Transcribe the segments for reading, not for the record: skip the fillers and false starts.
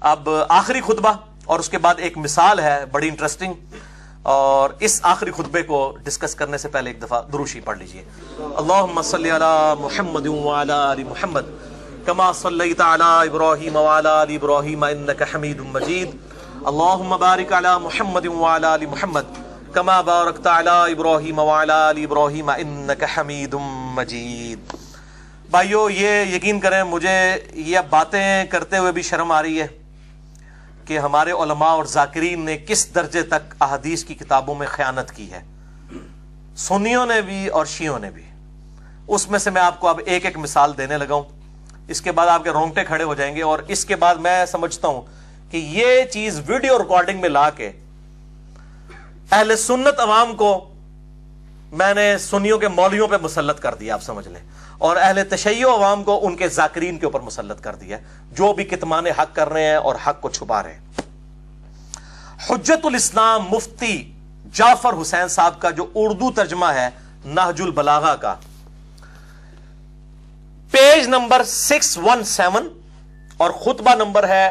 اب آخری خطبہ اور اس کے بعد ایک مثال ہے بڑی انٹرسٹنگ، اور اس آخری خطبے کو ڈسکس کرنے سے پہلے ایک دفعہ دروشی پڑھ لیجئے۔ اللہم صلی علی محمد وعلی آل محمد کما صلیت علی ابراہیم وعلی آل ابراہیم انک حمید مجید، اللہم بارک علی محمد وعلی آل محمد کما بارکت علی ابراہیم وعلی آل ابراہیم انک حمید مجید۔ بھائیو، یہ یقین کریں مجھے یہ باتیں کرتے ہوئے بھی شرم آ رہی ہے کہ ہمارے علماء اور ذاکرین نے کس درجے تک احادیث کی کتابوں میں خیانت کی ہے، سنیوں نے بھی اور شیعوں نے بھی۔ اس میں سے میں آپ کو اب ایک ایک مثال دینے لگا ہوں، اس کے بعد آپ کے رونگٹے کھڑے ہو جائیں گے، اور اس کے بعد میں سمجھتا ہوں کہ یہ چیز ویڈیو ریکارڈنگ میں لا کے اہل سنت عوام کو میں نے سنیوں کے مولویوں پہ مسلط کر دیا، آپ سمجھ لیں، اور اہل تشیع عوام کو ان کے ذاکرین کے اوپر مسلط کر دیا، جو بھی کتمان حق کر رہے ہیں اور حق کو چھپا رہے ہیں۔ حجت الاسلام مفتی جعفر حسین صاحب کا جو اردو ترجمہ ہے نہج البلاغہ کا، پیج نمبر 617 اور خطبہ نمبر ہے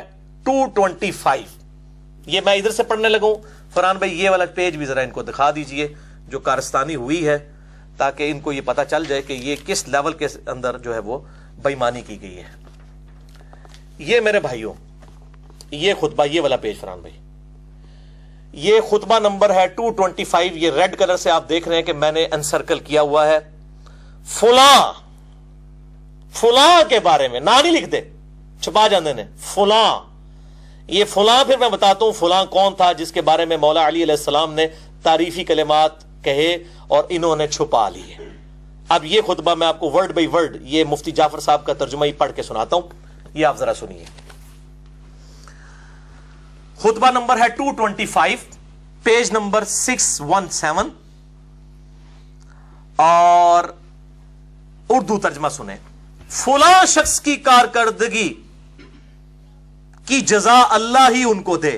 225، یہ میں ادھر سے پڑھنے لگا ہوں۔ فرحان بھائی یہ والا پیج بھی ذرا ان کو دکھا دیجئے جو کارستانی ہوئی ہے، تاکہ ان کو یہ پتہ چل جائے کہ یہ کس لیول کے اندر جو ہے وہ بے ایمانی کی گئی ہے۔ یہ میرے بھائیوں، یہ خطبہ، یہ والا پیج فرحان بھائی، یہ خطبہ نمبر ہے 225، یہ ریڈ کلر سے آپ دیکھ رہے ہیں کہ میں نے انسرکل کیا ہوا ہے۔ فلاں کے بارے میں نہ نہیں لکھ دے، چھپا جاندے نے، فلاں، یہ فلاں پھر میں بتاتا ہوں فلاں کون تھا جس کے بارے میں مولا علی علیہ السلام نے تعریفی کلمات کہے اور انہوں نے چھپا لیے۔ اب یہ خطبہ میں آپ کو ورڈ بائی ورڈ یہ مفتی جعفر صاحب کا ترجمہ ہی پڑھ کے سناتا ہوں، یہ آپ ذرا سنیے۔ خطبہ نمبر ہے 225، پیج نمبر 617، اور اردو ترجمہ سنیں۔ فلاں شخص کی کارکردگی کی جزا اللہ ہی ان کو دے۔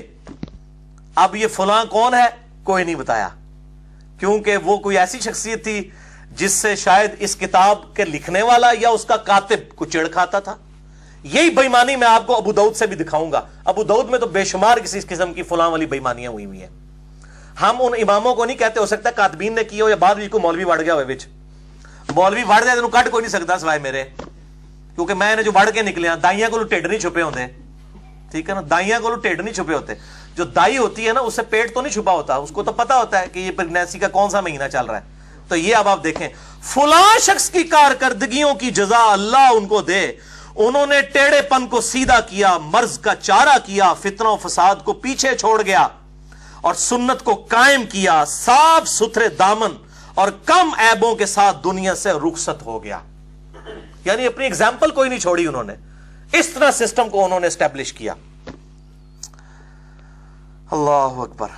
اب یہ فلاں کون ہے کوئی نہیں بتایا، کیونکہ وہ کوئی ایسی شخصیت تھی جس سے شاید اس کتاب کے لکھنے والا یا اس کا کاتب کو چڑ کھاتا تھا۔ یہی بے ایمانی میں آپ کو ابو داؤد سے بھی دکھاؤں گا۔ ابو داؤد میں تو بے شمار کسی قسم کی فلاں والی بے ایمانیاں ہوئی ہوئی ہیں۔ ہم ان اماموں کو نہیں کہتے، ہو سکتا ہے کاتبین نے کی ہو یا بعد بھی کو مولوی وڑ گیا ہوئے وچ، مولوی وڑ جائے تو کٹ کوئی نہیں سکتا سوائے میرے، کیونکہ میں نے جو وڑ کے نکلے ہیں، دائیاں کو ٹھڈ نہیں چھپے ہوتے، ٹھیک ہے نا، دائیاں کو ٹھڈ نہیں چھپے ہوتے۔ جو دائی ہوتی ہے نا، اس سے پیٹ تو نہیں چھپا ہوتا، اس کو تو پتا ہوتا ہے کہ یہ پریگنینسی کا کون سا مہینہ چل رہا ہے۔ تو یہ اب آپ دیکھیں، فلاں شخص کی کارکردگیوں کی جزا اللہ ان کو دے، انہوں نے ٹیڑے پن کو سیدھا کیا، مرض کا چارہ کیا، فتنہ و فساد کو پیچھے چھوڑ گیا اور سنت کو قائم کیا، صاف ستھرے دامن اور کم عیبوں کے ساتھ دنیا سے رخصت ہو گیا۔ یعنی اپنی اگزامپل کوئی نہیں چھوڑی انہوں نے، اس طرح سسٹم کو انہوں نے اسٹیبلش کیا۔ اللہ اکبر۔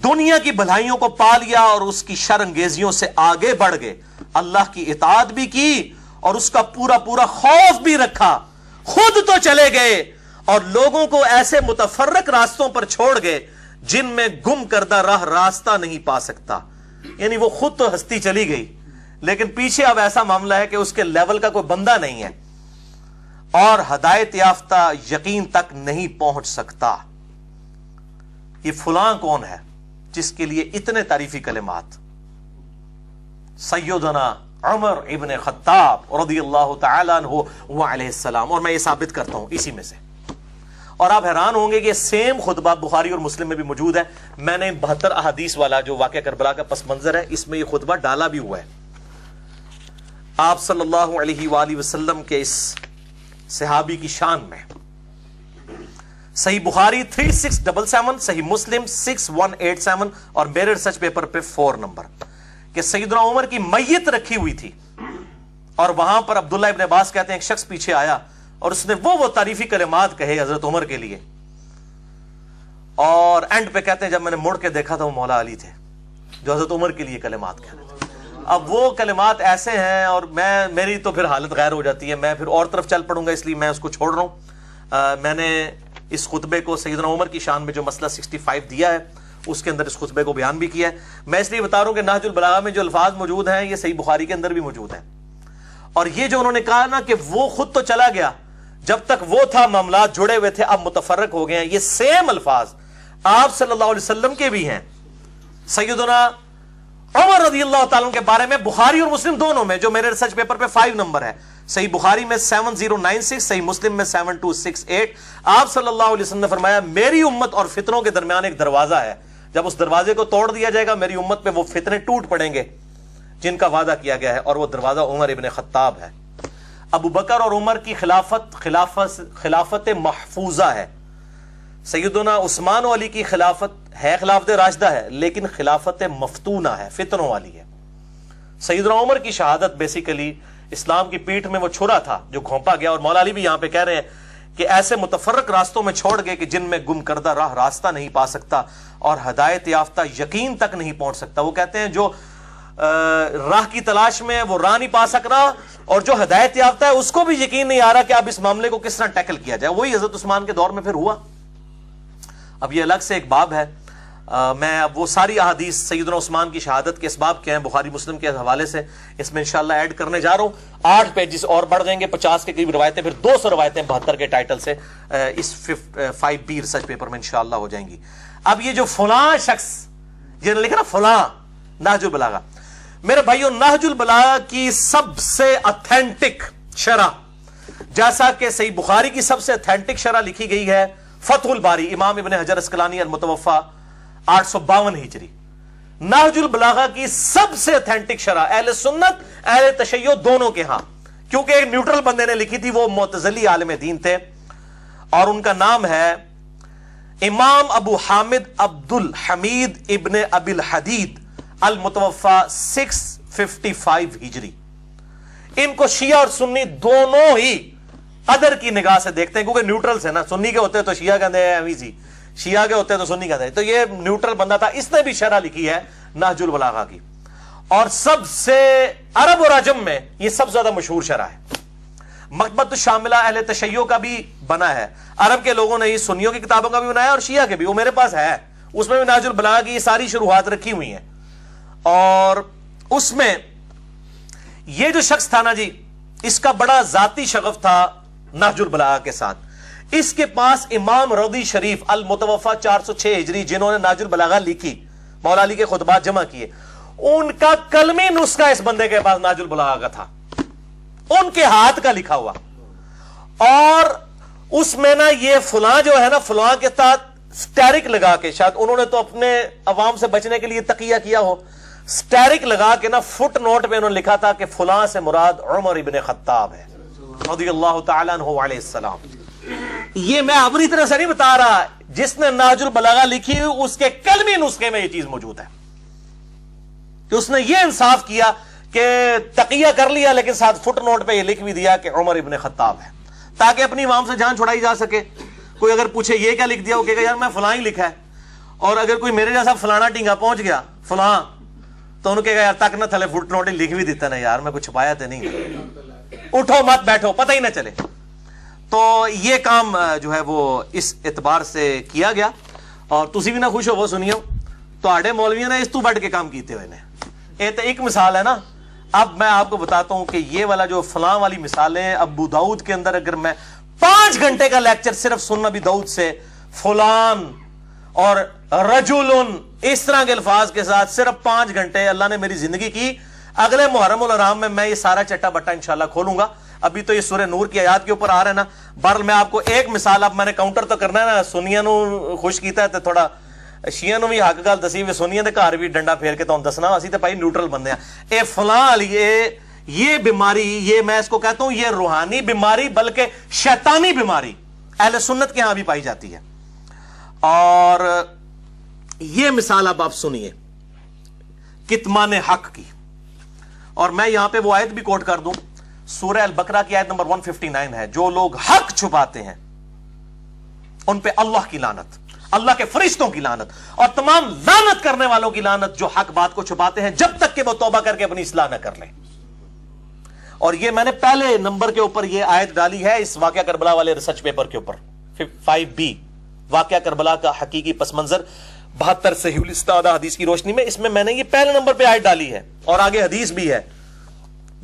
دنیا کی بھلائیوں کو پا لیا اور اس کی شر انگیزیوں سے آگے بڑھ گئے، اللہ کی اطاعت بھی کی اور اس کا پورا پورا خوف بھی رکھا، خود تو چلے گئے اور لوگوں کو ایسے متفرق راستوں پر چھوڑ گئے جن میں گم کردہ راہ راستہ نہیں پا سکتا۔ یعنی وہ خود تو ہستی چلی گئی، لیکن پیچھے اب ایسا معاملہ ہے کہ اس کے لیول کا کوئی بندہ نہیں ہے اور ہدایت یافتہ یقین تک نہیں پہنچ سکتا۔ یہ فلاں کون ہے جس کے لیے اتنے تعریفی کلمات؟ سیدنا عمر ابن خطاب رضی اللہ تعالی عنہ وعلیہ السلام، اور میں یہ ثابت کرتا ہوں اسی میں سے۔ اور آپ حیران ہوں گے کہ سیم خطبہ بخاری اور مسلم میں بھی موجود ہے۔ میں نے 72 احادیث والا جو واقعہ کربلا کا پس منظر ہے، اس میں یہ خطبہ ڈالا بھی ہوا ہے۔ آپ صلی اللہ علیہ وآلہ وسلم کے اس صحابی کی شان میں صحیح بخاری 3677، صحیح مسلم 6187، اور میرے ریسرچ پیپر پہ 4 نمبر، کہ سیدنا عمر کی میت رکھی ہوئی تھی اور وہاں پر عبداللہ ابن عباس کہتے ہیں ایک شخص پیچھے آیا اور اس نے وہ تعریفی کلمات کہے حضرت عمر کے لیے، اور اینڈ پہ کہتے ہیں جب میں نے مڑ کے دیکھا تھا وہ مولا علی تھے جو حضرت عمر کے لیے کلمات کہہ رہے تھے۔ اب وہ کلمات ایسے ہیں اور میری تو پھر حالت غیر ہو جاتی ہے، میں پھر اور طرف چل پڑوں گا، اس لیے میں اس کو چھوڑ رہا ہوں۔ میں نے اس خطبے کو سیدنا عمر کی شان میں جو مسئلہ 65 دیا ہے اس کے اندر اس خطبے کو بیان بھی کیا ہے۔ میں اس لیے بتا رہا ہوں کہ نہج البلاغہ میں جو الفاظ موجود ہیں یہ صحیح بخاری کے اندر بھی موجود ہیں، اور یہ جو انہوں نے کہا نا کہ وہ خود تو چلا گیا جب تک وہ تھا معاملات جڑے ہوئے تھے، اب متفرق ہو گئے ہیں. یہ سیم الفاظ آپ صلی اللہ علیہ وسلم کے بھی ہیں. سیدنا عمر رضی اللہ تعالیٰ کے بارے میں بخاری اور مسلم دونوں میں، جو میرے ریسرچ پیپر پہ 5 نمبر ہے، صحیح بخاری میں 7096، صحیح مسلم میں 7268، آپ صلی اللہ علیہ وسلم نے فرمایا میری امت اور فتنوں کے درمیان ایک دروازہ ہے، جب اس دروازے کو توڑ دیا جائے گا میری امت پہ وہ فتنے ٹوٹ پڑیں گے جن کا وعدہ کیا گیا ہے، اور وہ دروازہ عمر ابن خطاب ہے. ابو بکر اور عمر کی خلافت محفوظہ ہے. سیدنا عثمان و علی کی خلافت ہے خلافت راشدہ ہے، لیکن خلافت مفتونہ ہے، فتنوں والی ہے. سیدنا عمر کی شہادت بیسیکلی اسلام کی پیٹھ میں وہ چھرا تھا جو گھونپا گیا، اور مولا علی بھی یہاں پہ کہہ رہے ہیں کہ ایسے متفرق راستوں میں چھوڑ گئے کہ جن میں گم کردہ راہ راستہ نہیں پا سکتا اور ہدایت یافتہ یقین تک نہیں پہنچ سکتا. وہ کہتے ہیں جو راہ کی تلاش میں وہ راہ نہیں پا سک رہا، اور جو ہدایت یافتہ ہے اس کو بھی یقین نہیں آ رہا کہ اب اس معاملے کو کس طرح ٹیکل کیا جائے. وہی حضرت عثمان کے دور میں پھر ہوا. اب یہ الگ سے ایک باب ہے. میں اب وہ ساری احادیث سیدنا عثمان کی شہادت کے اسباب کے ہیں بخاری مسلم کے حوالے سے، اس میں انشاءاللہ ایڈ کرنے جا رہا ہوں. 8 پیجز اور بڑھ جائیں گے، 50 کے قریب روایتیں، پھر 200 روایتیں 72 کے ٹائٹل سے اس 5B ریسرچ پیپر میں انشاءاللہ ہو جائیں گی. اب یہ جو فلاں شخص یہ لکھا نا فلاں نہج البلاغہ، میرے بھائیوں نہج البلاغہ کی سب سے اتھینٹک شرح، جیسا کہ صحیح بخاری کی سب سے اتھینٹک شرح لکھی گئی ہے فتح الباری امام ابن حجر اسقلانی المتوفا 852 ہجری، نہج البلاغہ کی سب سے اتھینٹک شرح اہل سنت اہل تشیع دونوں کے ہاں، کیونکہ ایک نیوٹرل بندے نے لکھی تھی، وہ معتزلی عالم دین تھے، اور ان کا نام ہے امام ابو حامد عبد الحمید ابن ابی الحدید المتوفا 655 ہجری. ان کو شیعہ اور سنی دونوں ہی ادر کی نگاہ سے دیکھتے ہیں، کیونکہ نیوٹرل سے نا، سنی کے ہوتے تو شیعہ کہتے ہیں ایویزی، شیعہ کے ہوتے تو سنی کہتے ہیں، تو یہ نیوٹرل بندہ تھا. اس نے بھی شرح لکھی ہے نہج البلاغہ کی، اور سب سے عرب اور عجم میں یہ سب سے زیادہ مشہور شرح ہے. مکتبۃ الشاملہ اہل تشیع کا بھی بنا ہے، عرب کے لوگوں نے یہ سنیوں کی کتابوں کا بھی بنایا اور شیعہ کے بھی، وہ میرے پاس ہے، اس میں بھی نہج البلاغہ کی یہ ساری شروحات رکھی ہوئی ہیں. اور اس میں یہ جو شخص تھا نا جی، اس کا بڑا ذاتی شغف تھا نہج البلاغہ کے ساتھ. اس کے پاس امام رضی شریف المتوفا 406 ہجری جنہوں نے نہج البلاغہ لکھی، مولا علی کے خطبات جمع کیے، ان کا کلمی نسخہ اس بندے کے پاس نہج البلاغہ کا تھا، ان کے ہاتھ کا لکھا ہوا. اور اس میں نا یہ فلاں جو ہے نا، فلاں کے ساتھ سٹیرک لگا کے، شاید انہوں نے تو اپنے عوام سے بچنے کے لیے تقیہ کیا ہو، سٹیرک لگا کے نا فٹ نوٹ پہ انہوں نے لکھا تھا کہ فلاں سے مراد عمر ابن خطاب ہے رضی اللہ تعالیٰ عنہ علیہ السلام. یہ میں اپنی طرح سے نہیں بتا رہا، جس نے نہج البلاغہ لکھی اس کے کلمی نسخے میں یہ چیز موجود ہے کہ اس نے یہ انصاف کیا کہ تقیہ کر لیا لیکن ساتھ فٹ نوٹ پہ یہ لکھ بھی دیا کہ عمر ابن خطاب ہے، تاکہ اپنی عوام سے جان چھڑائی جا سکے. کوئی اگر پوچھے یہ کیا لکھ دیا، وہ کہے گا یار میں فلاں ہی لکھا ہے. اور اگر کوئی میرے جیسا فلانا ٹینگا پہنچ گیا فلاں، تو انہوں کہے گا یار تک نہ تھلے فٹ نوٹ لکھ بھی دیتا نا یار، میں کچھ چھپایا تو نہیں، اٹھو مت بیٹھو پتہ ہی نہ چلے. تو یہ کام جو ہے وہ اس اعتبار سے کیا گیا، اور تسی بھی نہ خوش ہو وہ سنیو تو مولویوں نے اس تو بڑھ کے کام کیتے ہوئے نے. یہ تو ایک مثال ہے نا. اب میں آپ کو بتاتا ہوں کہ یہ والا جو فلاں والی مثالیں ابو داؤد کے اندر، اگر میں 5 گھنٹے کا لیکچر صرف سننا بھی داؤد سے فلان اور رجلن اس طرح کے الفاظ کے ساتھ صرف 5 گھنٹے اللہ نے میری زندگی کی. اگلے محرم الحرام میں یہ سارا چٹا بٹا انشاءاللہ کھولوں گا. ابھی تو یہ سورہ نور کی آیات کے اوپر آ رہا ہے نا. بہرحال میں آپ کو ایک مثال، اب میں نے کاؤنٹر تو کرنا ہے نا، سنیاں نو خوش کیتا ہے تو تھوڑا شیعہ نو بھی حق گل دسی ہوئی، سنیاں دے گھر بھی ڈنڈا پھیر کے تو دسنا، اسی تو بھائی نیوٹرل بندے ہیں. اے فلاں علی یہ بیماری، یہ میں اس کو کہتا ہوں یہ روحانی بیماری بلکہ شیطانی بیماری اہل سنت کے ہاں بھی پائی جاتی ہے. اور یہ مثال اب آپ سنیے کتمان حق کی، اور میں یہاں پہ وہ آیت بھی کوٹ کر دوں، سورہ البقرہ کی آیت نمبر 159 ہے، جو لوگ حق چھپاتے ہیں ان پہ اللہ کی لعنت، اللہ کے فرشتوں کی لعنت، اور تمام لعنت کرنے والوں کی لعنت جو حق بات کو چھپاتے ہیں جب تک کہ وہ توبہ کر کے اپنی اصلاح نہ کر لیں. اور یہ میں نے پہلے نمبر کے اوپر یہ آیت ڈالی ہے اس واقعہ کربلا والے ریسرچ پیپر کے اوپر 5B، واقعہ کربلا کا حقیقی پس منظر 72 صحیح الاستعادہ حدیث کی روشنی میں. اس میں نے یہ پہلے نمبر پہ آیت ڈالی ہے، اور آگے حدیث بھی ہے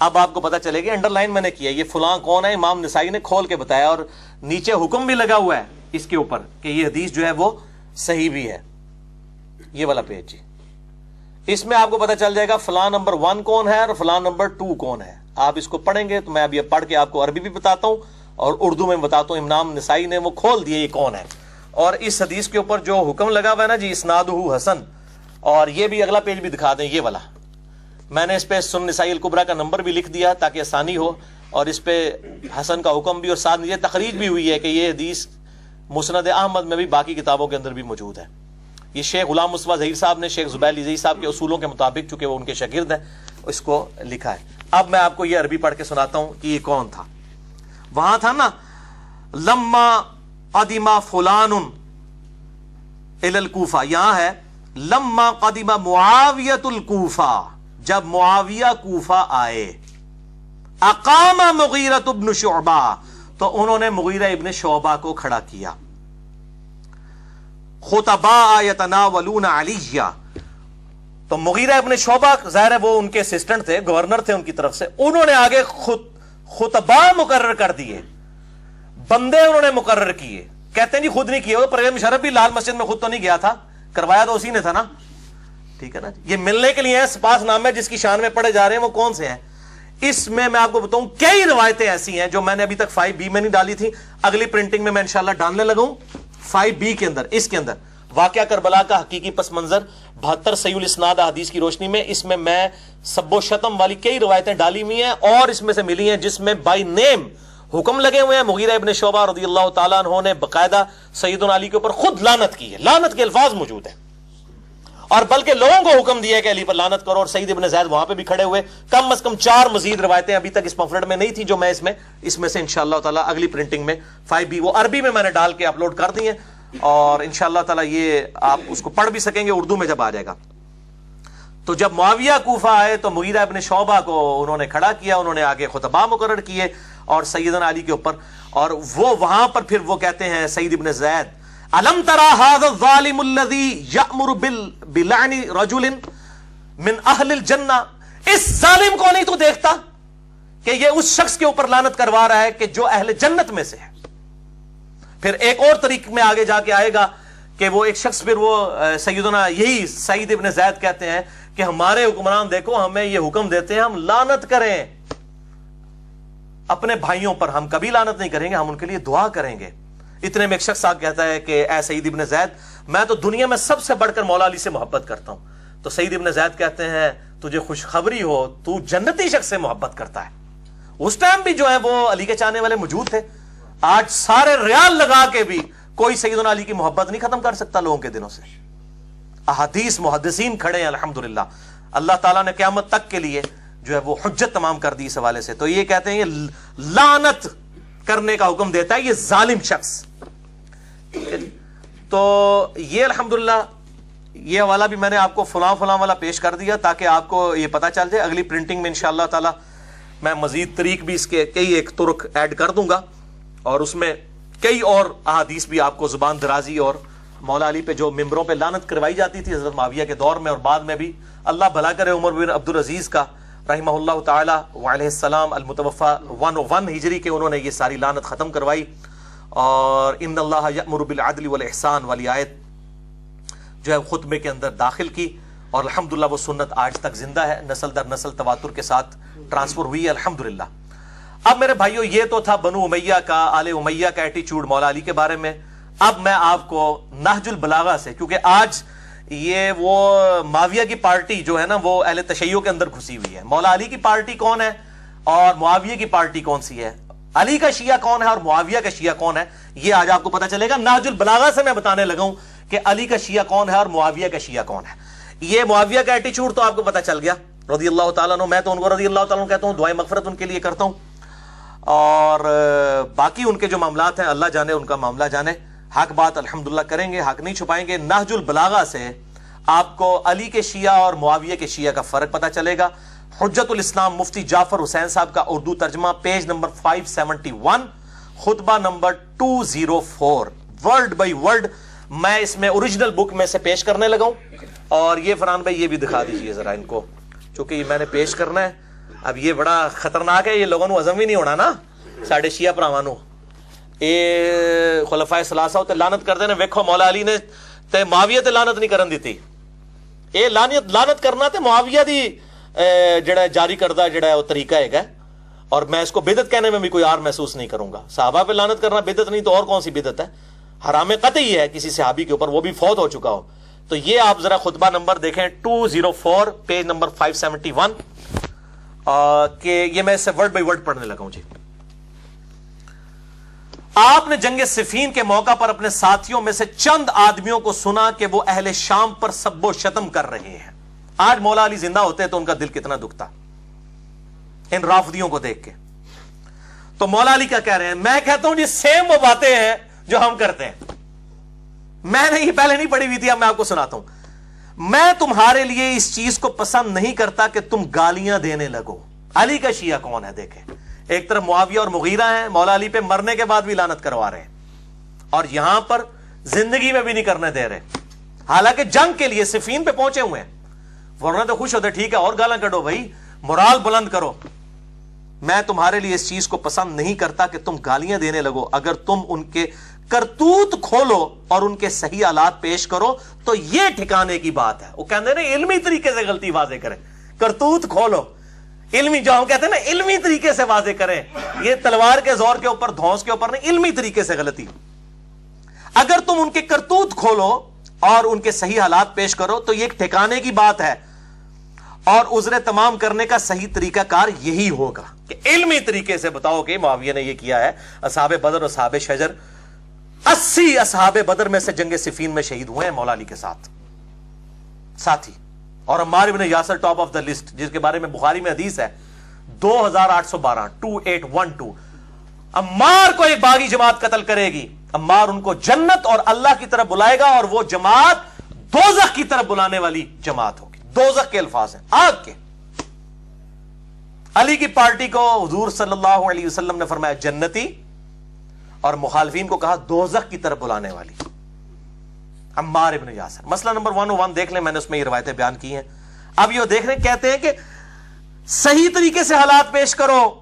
اب آپ کو پتا چلے گا، انڈر لائن میں نے کیا، یہ فلاں کون ہے، امام نسائی نے کھول کے بتایا، اور نیچے حکم بھی لگا ہوا ہے اس کے اوپر کہ یہ حدیث جو ہے وہ صحیح بھی ہے. یہ والا پیج جی، اس میں آپ کو پتا چل جائے گا فلاں نمبر 1 کون ہے اور فلاں نمبر 2 کون ہے. آپ اس کو پڑھیں گے تو میں ابھی پڑھ کے آپ کو عربی بھی بتاتا ہوں اور اردو میں بتاتا ہوں. امام نسائی نے وہ کھول دیے یہ کون ہے، اور اس حدیث کے اوپر جو حکم لگا ہوا ہے نا جی، اسنادہ حسن. اور یہ بھی اگلا پیج بھی دکھا دیں، یہ والا میں نے اس پہ سنن نسائی الکبریٰ کا نمبر بھی لکھ دیا تاکہ آسانی ہو، اور اس پہ حسن کا حکم بھی، اور ساتھ یہ تخریج بھی ہوئی ہے کہ یہ حدیث مسند احمد میں بھی باقی کتابوں کے اندر بھی موجود ہے. یہ شیخ غلام مصطفیٰ ظہیر صاحب نے شیخ زبیر علی صاحب کے اصولوں کے مطابق، چونکہ وہ ان کے شاگرد ہیں، اس کو لکھا ہے. اب میں آپ کو یہ عربی پڑھ کے سناتا ہوں کہ یہ کون تھا. وہاں تھا نا، لما قدم فلان الی الکوفہ، یہاں ہے لما قدم معاویۃ الکوفہ، جب معاویہ کوفہ آئے، اقام مغیرۃ بن شعبہ، تو انہوں نے مغیرہ ابن شعبہ کو کھڑا کیا. خطباء یتناولون علیہ، تو مغیرہ ابن شعبہ ظاہر ہے وہ ان کے اسسٹنٹ تھے، گورنر تھے ان کی طرف سے، انہوں نے آگے خطباء مقرر کر دیے، بندے انہوں نے مقرر کیے. کہتے ہیں جی خود نہیں کیے، وہ پرویز مشرف بھی لال مسجد میں خود تو نہیں گیا تھا، کروایا تو اسی نے تھا نا، ٹھیک ہے نا. یہ ملنے کے لیے سپاس نامے جس کی شان میں پڑھے جا رہے ہیں وہ کون سے ہیں؟ اس میں آپ کو بتاؤں کئی روایتیں ایسی ہیں جو میں نے ابھی تک 5B میں نہیں ڈالی تھی، اگلی پرنٹنگ میں انشاءاللہ ڈالنے لگا ہوں 5B کے اندر. اس کے اندر واقعہ کربلا کا حقیقی پس منظر 72 صحیح الاسناد حدیث کی روشنی میں، اس میں سب و شتم والی کئی روایتیں ڈالی ہوئی ہیں، اور اس میں سے ملی ہیں جس میں بائی نیم حکم لگے ہوئے ہیں. مغیرہ ابن شعبہ رضی اللہ تعالیٰ عنہ نے باقاعدہ سیدنا علی کے اوپر خود لعنت کی ہے، لعنت کے الفاظ موجود ہیں، اور بلکہ لوگوں کو حکم دیا کہ علی پر لعنت کرو، اور سعید ابن زید وہاں پہ بھی کھڑے ہوئے. کم از کم 4 مزید روایتیں ابھی تک اس پمفلٹ میں نہیں تھی جو میں اس میں سے انشاءاللہ تعالی اگلی پرنٹنگ میں 5B وہ عربی میں نے ڈال کے اپلوڈ کر دی ہیں، اور انشاءاللہ تعالی یہ آپ اس کو پڑھ بھی سکیں گے اردو میں جب آ جائے گا. تو جب معاویہ کوفہ آئے تو مغیرہ ابن شعبہ کو انہوں نے کھڑا کیا، انہوں نے آگے خطباء مقرر کیے اور سیدنا علی کے اوپر، اور وہ وہاں پر پھر وہ کہتے ہیں سعید ابن زید، الم ترى هذا الظالم الذي يأمر بلعن رجل من اہل الجنہ، اس ظالم کو نہیں تو دیکھتا کہ یہ اس شخص کے اوپر لعنت کروا رہا ہے کہ جو اہل جنت میں سے ہے. پھر ایک اور طریق میں آگے جا کے آئے گا کہ وہ ایک شخص، پھر وہ سیدنا یہی سعید ابن زید کہتے ہیں کہ ہمارے حکمران دیکھو ہمیں یہ حکم دیتے ہیں ہم لعنت کریں اپنے بھائیوں پر، ہم کبھی لعنت نہیں کریں گے، ہم ان کے لیے دعا کریں گے. اتنے میں ایک شخص آ کہتا ہے کہ اے سعید ابن زید، میں تو دنیا میں سب سے بڑھ کر مولا علی سے محبت کرتا ہوں. تو سعید ابن زید کہتے ہیں تجھے خوشخبری ہو، تو جنتی شخص سے محبت کرتا ہے. اس ٹائم بھی جو ہے وہ علی کے چاہنے والے موجود تھے. آج سارے ریال لگا کے بھی کوئی سیدنا علی کی محبت نہیں ختم کر سکتا لوگوں کے دلوں سے. احادیث محدثین کھڑے ہیں الحمدللہ، اللہ تعالیٰ نے قیامت تک کے لیے جو ہے وہ حجت تمام کر دی اس حوالے سے. تو یہ کہتے ہیں یہ لعنت کرنے کا حکم دیتا ہے یہ ظالم شخص. تو یہ الحمدللہ یہ حوالہ بھی میں نے آپ کو فلاں والا پیش کر دیا تاکہ آپ کو یہ پتا چل جائے. اگلی پرنٹنگ میں انشاءاللہ تعالی میں مزید طریق بھی اس کے کئی ایک طرق ایڈ کر دوں گا، اور اس میں کئی اور احادیث بھی آپ کو زبان درازی اور مولا علی پہ جو ممبروں پہ لعنت کروائی جاتی تھی حضرت معاویہ کے دور میں اور بعد میں بھی، اللہ بھلا کرے عمر بن عبدالعزیز کا رحمہ اللہ تعالی وعلیہ السلام المتوفى 101 ہجری کے، انہوں نے یہ ساری لعنت ختم کروائی. اور ان اللہ یأمر بالعدل والاحسان والی آیت جو ہے خطبے کے اندر داخل کی، اور الحمدللہ وہ سنت آج تک زندہ ہے، نسل در نسل تواتر کے ساتھ ٹرانسفر ہوئی ہے الحمدللہ. اب میرے بھائیو یہ تو تھا بنو امیہ کا، آل امیہ کا ایٹیچیوڈ مولا علی کے بارے میں. اب میں آپ کو نہج البلاغہ سے، کیونکہ آج یہ وہ معاویہ کی پارٹی جو ہے نا وہ اہل تشیع کے اندر گھسی ہوئی ہے. مولا علی کی پارٹی کون ہے اور معاویہ کی پارٹی کون سی ہے، علی کا شیعہ کون ہے اور معاویہ کا شیعہ کون ہے، یہ آج آپ کو پتا چلے گا. نہج البلاغہ سے میں بتانے لگا ہوں کہ علی کا شیعہ کون ہے اور معاویہ کا شیعہ کون ہے. یہ معاویہ کا ایٹیچیوڈ تو آپ کو پتا چل گیا رضی اللہ تعالیٰ عنہ، میں تو ان کو رضی اللہ تعالیٰ عنہ کہتا ہوں، دعائیں مغفرت ان کے لیے کرتا ہوں. اور باقی ان کے جو معاملات ہیں اللہ جانے، ان کا معاملہ جانے. حق بات الحمدللہ کریں گے، حق نہیں چھپائیں گے. نہج البلاغہ سے آپ کو علی کے شیعہ اور معاویہ کے شیعہ کا فرق پتا چلے گا. حجت الاسلام مفتی جعفر حسین صاحب کا اردو ترجمہ، پیج نمبر 571، خطبہ نمبر 204، ورڈ بائی ورڈ میں اس میں اوریجنل بک میں سے پیش کرنے لگا ہوں. اور یہ فرحان بھائی یہ بھی دکھا دیجئے ذرا ان کو، چونکہ یہ میں نے پیش کرنا ہے اب یہ بڑا خطرناک ہے, یہ لوگوں نو ہضم بھی نہیں ہونا نا ساڈے شیعہ بھراواں نو. اے خلفائے ثلاثہ تے لعنت کردے نے, ویکھو مولا علی نے تے معاویہ تے لعنت نہیں کرن دتی. اے لعنت کرنا تے معاویہ دی جڑا جاری کردہ جڑا ہے وہ طریقہ ہے, اور میں اس کو بدعت کہنے میں بھی کوئی اور محسوس نہیں کروں گا. صحابہ پہ لعنت کرنا بدعت نہیں تو اور کون سی بدعت ہے؟ حرام قطعی ہے کسی صحابی کے اوپر, وہ بھی فوت ہو چکا ہو. تو یہ آپ ذرا خطبہ نمبر دیکھیں 204 پیج نمبر 571 کہ یہ میں اس سے ورڈ بائی ورڈ پڑھنے لگا ہوں. جی, آپ نے جنگ صفین کے موقع پر اپنے ساتھیوں میں سے چند آدمیوں کو سنا کہ وہ اہل شام پر سب و شتم کر رہے ہیں. آج مولا علی زندہ ہوتے تو ان کا دل کتنا دکھتا ان رافضیوں کو دیکھ کے. تو مولا علی کیا کہہ رہے ہیں؟ میں کہتا ہوں جی سیم وہ باتیں ہیں جو ہم کرتے ہیں. میں نے یہ پہلے نہیں پڑھی ہوئی تھی, اب میں آپ کو سناتا ہوں. میں تمہارے لیے اس چیز کو پسند نہیں کرتا کہ تم گالیاں دینے لگو. علی کا شیعہ کون ہے دیکھیں, ایک طرف معاویہ اور مغیرہ ہیں, مولا علی پہ مرنے کے بعد بھی لعنت کروا رہے ہیں, اور یہاں پر زندگی میں بھی نہیں کرنے دے رہے, حالانکہ جنگ کے لیے صفین پہ پہنچے ہوئے ہیں. ورنہ تو خوش ہوتے, ٹھیک ہے اور گالاں کڈو بھائی, مورال بلند کرو. میں تمہارے لیے اس چیز کو پسند نہیں کرتا کہ تم گالیاں دینے لگو. اگر تم ان کے کرتوت کھولو اور ان کے صحیح حالات پیش کرو تو یہ ٹھکانے کی بات ہے. وہ کہتے ہیں نا علمی طریقے سے غلطی واضح کریں, کرتوت کھولو, علمی جو ہم کہتے ہیں نا علمی طریقے سے واضح کریں, یہ تلوار کے زور کے اوپر دھونس کے اوپر نہیں, علمی طریقے سے غلطی. اگر تم ان کے کرتوت کھولو اور ان کے صحیح حالات پیش کرو تو یہ ایک ٹھکانے کی بات ہے, اور عذر تمام کرنے کا صحیح طریقہ کار یہی ہوگا کہ علمی طریقے سے بتاؤ کہ معاویہ نے یہ کیا ہے. اصحاب بدر اور اصحاب شجر 80 اصحاب بدر میں سے جنگ صفین میں شہید ہوئے ہیں مولا علی کے ساتھ ساتھی, اور عمار ابن Yasir top of the list, جس کے بارے میں بخاری میں حدیث ہے 2812. عمار کو ایک باغی جماعت قتل کرے گی, عمار ان کو جنت اور اللہ کی طرف بلائے گا, اور وہ جماعت دوزخ کی طرف بلانے والی جماعت ہوگی. دوزخ کے الفاظ ہیں, آگ کے. علی کی پارٹی کو حضور صلی اللہ علیہ وسلم نے فرمایا جنتی, اور مخالفین کو کہا دوزخ کی طرف بلانے والی. عمار ابن یاسر. مسئلہ نمبر 101 دیکھ لیں, میں نے اس میں یہ روایتیں بیان کی ہیں. اب یہ دیکھ لیں, کہتے ہیں کہ صحیح طریقے سے حالات پیش کرو,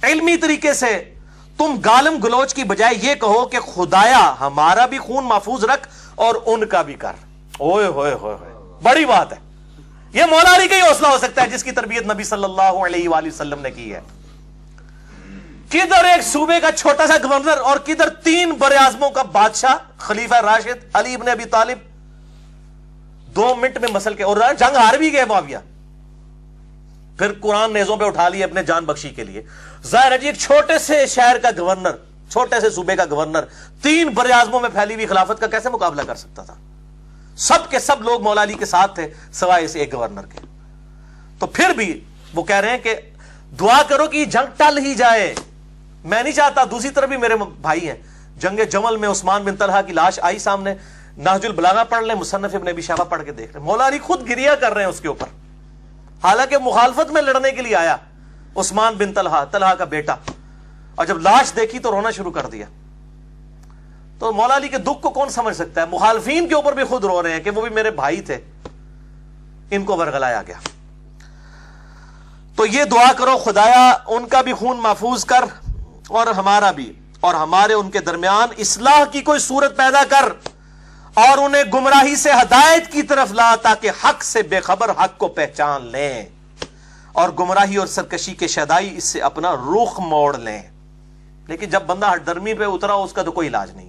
علمی طریقے سے. تم گالم گلوچ کی بجائے یہ کہو کہ خدایا ہمارا بھی خون محفوظ رکھ اور ان کا بھی کر. اوئے ہوئے ہوئے ہوئے, بڑی بات ہے. یہ مولا علی کا ہی حوصلہ ہو سکتا ہے جس کی تربیت نبی صلی اللہ علیہ وآلہ وسلم نے کی ہے. کدھر ایک صوبے کا چھوٹا سا گورنر اور کدھر 3 براعظموں کا بادشاہ خلیفہ راشد علی ابن ابی طالب 2 منٹ میں مسل کے, اور جنگ ہار بھی گئے معاویہ, پھر قرآن نیزوں پہ اٹھا لیے اپنے جان بخشی کے لیے. ظاہر ہے جی ایک چھوٹے سے شہر کا گورنر, چھوٹے سے صوبے کا گورنر 3 براعظموں میں پھیلی ہوئی خلافت کا کیسے مقابلہ کر سکتا تھا؟ سب کے سب لوگ مولا علی کے ساتھ تھے سوائے اس ایک گورنر کے. تو پھر بھی وہ کہہ رہے ہیں کہ دعا کرو کہ یہ جنگ ٹل ہی جائے. میں نہیں چاہتا. دوسری طرف بھی میرے بھائی ہیں, جنگ جمل میں عثمان بن طلحہ کی لاش آئی سامنے, نہج البلاغہ پڑھ لیں, مصنف ابن ابی شیبہ پڑھ کے دیکھ لیں, مولا علی خود گریہ کر رہے ہیں اس کے اوپر, حالانکہ مخالفت میں لڑنے کے لیے آیا عثمان بن طلحہ کا بیٹا, اور جب لاش دیکھی تو رونا شروع کر دیا. تو مولا علی کے دکھ کو کون سمجھ سکتا ہے؟ مخالفین کے اوپر بھی خود رو رہے ہیں کہ وہ بھی میرے بھائی تھے, ان کو ورگلایا گیا. تو یہ دعا کرو خدایا ان کا بھی خون محفوظ کر اور ہمارا بھی, اور ہمارے ان کے درمیان اصلاح کی کوئی صورت پیدا کر, اور انہیں گمراہی سے ہدایت کی طرف لا تاکہ حق سے بے خبر حق کو پہچان لیں, اور گمراہی اور سرکشی کے شیدائی اس سے اپنا رخ موڑ لیں. لیکن جب بندہ ہٹ درمی پہ اترا اس کا تو کوئی علاج نہیں ہے.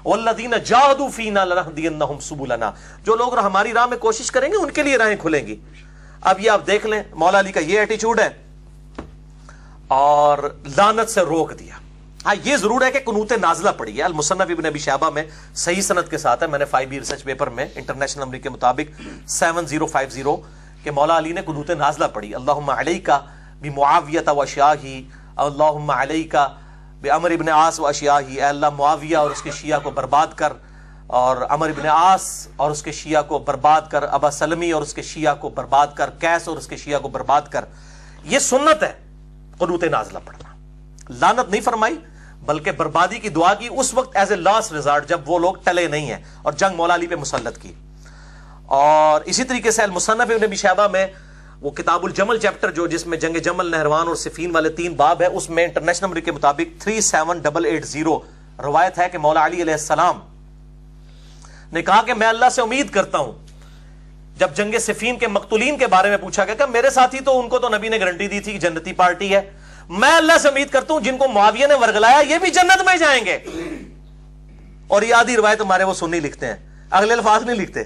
والذین جاہدوا فینا لنہدینہم سبلنا, جو لوگ ہماری راہ میں کوشش کریں گے ان کے لیے راہیں کھلیں گی. اب یہ آپ دیکھ لیں مولا علی کا یہ ایٹیچیوڈ ہے, اور لعنت سے روک دیا. ہاں یہ ضرور ہے کہ قنوت نازلہ پڑھی ہے, المصنف ابن ابی شیبہ میں صحیح سند کے ساتھ ہے, میں نے 5B ریسرچ پیپر میں انٹرنیشنل نمبر کے مطابق 7050 کہ مولا علی نے قنوت نازلہ پڑھی. اللہم علیکا بمعاویہ و اشیاہی, اللہم علیکا بعمر ابن عاص و اشیاہی, اے اللہ معاویہ اور اس کے شیعہ کو برباد کر, اور عمر ابن عاص اور اس کے شیعہ کو برباد کر, ابا سلمی اور اس کے شیعہ کو برباد کر, قیس اور اس کے شیعہ کو برباد کر. یہ سنت ہے قنوت نازلہ پڑھنا. لعنت نہیں فرمائی بلکہ بربادی کی دعا کی اس وقت ایز اے لاسٹ ریزارٹ جب وہ لوگ ٹلے نہیں ہیں, اور جنگ مولا علی پہ مسلط کی. اور اسی طریقے سے المصنف ابن ابی شیبہ میں وہ کتاب الجمل چیپٹر جو جس میں جنگ جمل، نہروان اور صفین والے 3 باب ہے، اس میں انٹرنیشنل نمبر کے مطابق 37880 روایت ہے کہ مولا علی علیہ السلام نے کہا کہ میں اللہ سے امید کرتا ہوں، جب جنگ صفین کے مقتولین کے بارے میں پوچھا گیا کہ میرے ساتھی تو ان کو تو نبی نے گارنٹی دی تھی کہ جنتی پارٹی ہے، میں اللہ سے امید کرتا ہوں جن کو معاویہ نے ورگلایا یہ بھی جنت میں جائیں گے. اور یہ آدھی روایت ہمارے وہ سنی لکھتے ہیں، اگلے الفاظ نہیں لکھتے.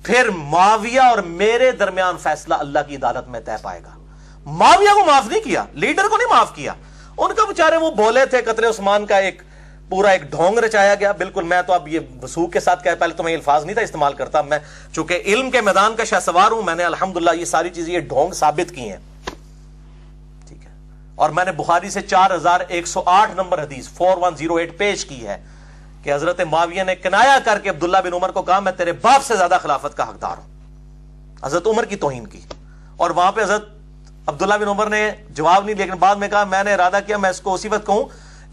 پھر معاویہ اور میرے درمیان فیصلہ اللہ کی عدالت میں طے پائے گا. معاویہ کو معاف نہیں کیا، لیڈر کو نہیں معاف کیا. ان کا بیچارے وہ بولے تھے، قتل عثمان کا ایک پورا ایک ڈھونگ رچایا گیا. بالکل میں تو اب یہ وثوق کے ساتھ کہا، پہلے تو میں یہ الفاظ نہیں تھا استعمال کرتا، میں چونکہ علم کے میدان کا شاہ سوار ہوں، میں نے الحمدللہ یہ ساری چیزیں یہ ڈھونگ ثابت کی ہیں. ٹھیک ہے، اور میں نے بخاری سے 4108 نمبر حدیث 4108 پیش کی ہے کہ حضرت معاویہ نے کنایا کر کے عبداللہ بن عمر کو کہا میں تیرے باپ سے زیادہ خلافت کا حقدار ہوں. حضرت عمر کی توہین کی، اور وہاں پہ حضرت عبداللہ بن عمر نے جواب نہیں، لیکن بعد میں کہا میں نے ارادہ کیا میں اس کو اسی وقت کہوں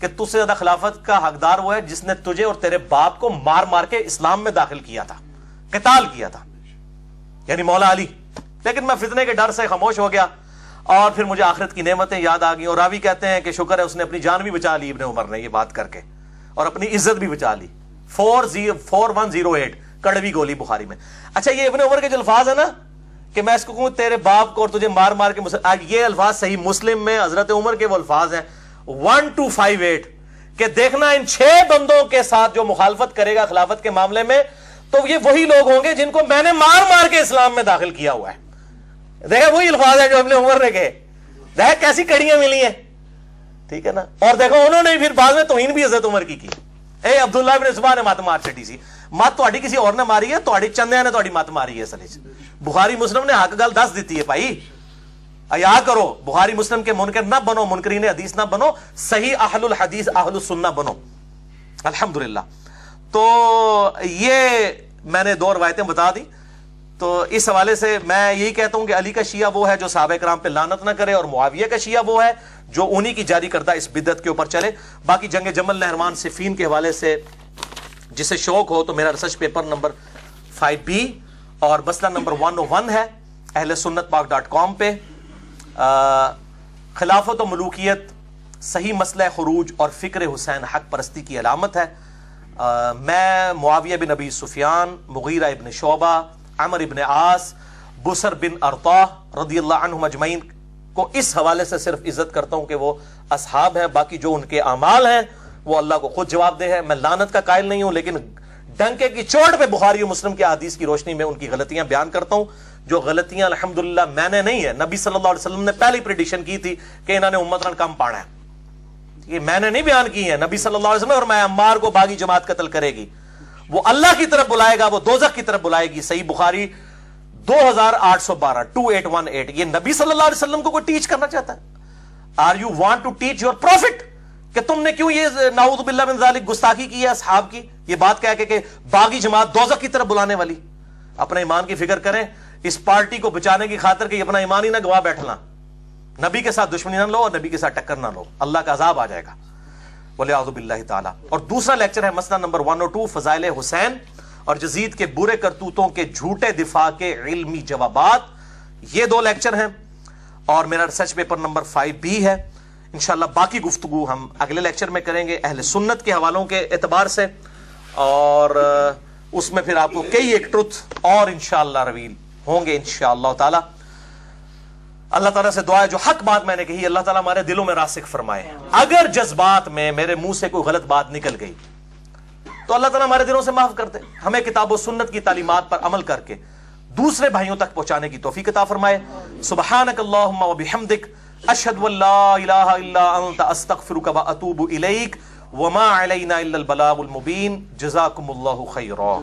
کہ تجھ سے زیادہ خلافت کا حقدار وہ ہے جس نے تجھے اور تیرے باپ کو مار مار کے اسلام میں داخل کیا تھا، قتال کیا تھا، یعنی مولا علی. لیکن میں فتنے کے ڈر سے خاموش ہو گیا، اور پھر مجھے آخرت کی نعمتیں یاد آ گئیں. اور راوی کہتے ہیں کہ شکر ہے اس نے اپنی جان بھی بچا لی ابن عمر نے یہ بات کر کے، اور اپنی عزت بھی بچا لی. 4108 کڑوی گولی بخاری میں. اچھا یہ ابن عمر کے جو الفاظ ہے نا کہ میں اس کو کہوں تیرے باپ کو اور تجھے مار مار کے، یہ الفاظ صحیح مسلم میں حضرت عمر کے وہ الفاظ ہیں 1258 کہ دیکھنا ان 6 بندوں کے ساتھ جو مخالفت کرے گا خلافت کے معاملے میں تو یہ وہی لوگ ہوں گے جن کو میں نے مار مار کے اسلام میں داخل کیا ہوا ہے. دیکھا وہی الفاظ ہے جو ابن عمر نے کہے. دیکھا کیسی کڑیاں ملی ہیں. ٹھیک ہے نا. اور دیکھو انہوں نے پھر بعد میں توہین بھی حضرت عمر کی. اے عبداللہ ابن زبان نے مات مار چٹی سی، مات تو کسی اور نے ماری ہے، تو چندے نے تو مات ماری ہے. اصل بخاری مسلم نے حق گل 10 دیتی ہے بھائی. ایا کرو بخاری مسلم کے منکر نہ بنو، منکرین حدیث نہ بنو، صحیح اہل الحدیث اہل السنہ بنو. الحمدللہ. تو یہ میں نے 2 روایتیں بتا دی. تو اس حوالے سے میں یہی کہتا ہوں کہ علی کا شیعہ وہ ہے جو صحابہ کرام پہ لعنت نہ کرے، اور معاویہ کا شیعہ وہ ہے جو انہی کی جاری کردہ اس بدعت کے اوپر چلے. باقی جنگ جمل، نہروان، صفین کے حوالے سے جسے شوق ہو تو میرا ریسرچ پیپر نمبر 5B اور مسئلہ نمبر 101 ہے اہل سنت پاک.com پہ. خلافت و ملوکیت صحیح مسئلہ خروج اور فکر حسین حق پرستی کی علامت ہے. میں معاویہ بن ابی سفیان، مغیرہ ابن شعبہ، عمر ابن عاص، بسر بن ارطاح رضی اللہ عنہم اجمعین کو اس حوالے سے صرف عزت کرتا ہوں کہ وہ اصحاب ہیں. باقی جو ان کے اعمال ہیں وہ اللہ کو خود جواب دہ ہے. میں لعنت کا قائل نہیں ہوں، لیکن ڈنکے کی چوٹ پہ بخاری و مسلم کے احادیث کی روشنی میں ان کی غلطیاں بیان کرتا ہوں. جو غلطیاں الحمدللہ میں نے نہیں ہے، نبی صلی اللہ علیہ وسلم نے پہلی پریڈکشن کی تھی کہ انہوں نے امتن کم پانا ہے. یہ میں نے نہیں بیان کی ہے. نبی صلی اللہ علیہ وسلم اور میں عمار کو باغی جماعت قتل کرے گی، وہ اللہ کی طرف بلائے گا، وہ دوزخ کی طرف بلائے گی. صحیح بخاری 2818 یہ نبی صلی اللہ علیہ وسلم کو کوئی ٹیچ کرنا چاہتا ہے؟ Are you want to teach your prophet کہ تم نے کیوں یہ نعوذ باللہ من ذالک گستاخی کی ہے اصحاب کی، یہ بات کہہ کے کہ باغی جماعت دوزخ کی طرف بلانے والی. اپنے ایمان کی فکر کریں، اس پارٹی کو بچانے کی خاطر کہ اپنا ایمان ہی نہ گوا بیٹھنا، نبی کے ساتھ دشمنی نہ لو اور نبی کے ساتھ ٹکر نہ لو، اللہ کا عذاب آ جائے گا والعیاذ باللہ تعالی. اور دوسرا لیکچر ہے مسئلہ نمبر 102 فضائل حسین اور یزید کے برے کرتوتوں کے جھوٹے دفاع کے علمی جوابات. یہ 2 لیکچر ہیں اور میرا ریسرچ پیپر نمبر 5B ہے. انشاءاللہ باقی گفتگو ہم اگلے لیکچر میں کریں گے اہل سنت کے حوالوں کے اعتبار سے، اور اس میں پھر آپ کو کئی ایک ٹروتھ اور انشاءاللہ رویل ہوں گے انشاءاللہ تعالی. اللہ تعالیٰ سے دعا ہے جو حق بات میں نے کہی اللہ تعالیٰ ہمارے دلوں میں راسخ فرمائے. اگر جذبات میں میرے منہ سے کوئی غلط بات نکل گئی تو اللہ تعالیٰ ہمارے دلوں سے معاف کر دے، ہمیں کتاب و سنت کی تعلیمات پر عمل کر کے دوسرے بھائیوں تک پہنچانے کی توفیق عطا فرمائے. سبحانک اللہم و بحمدک اشہد ان لا الہ الا انت استغفرک و اتوب الیک وما علینا الا البلاغ المبین. جزاکم اللہ خیرا.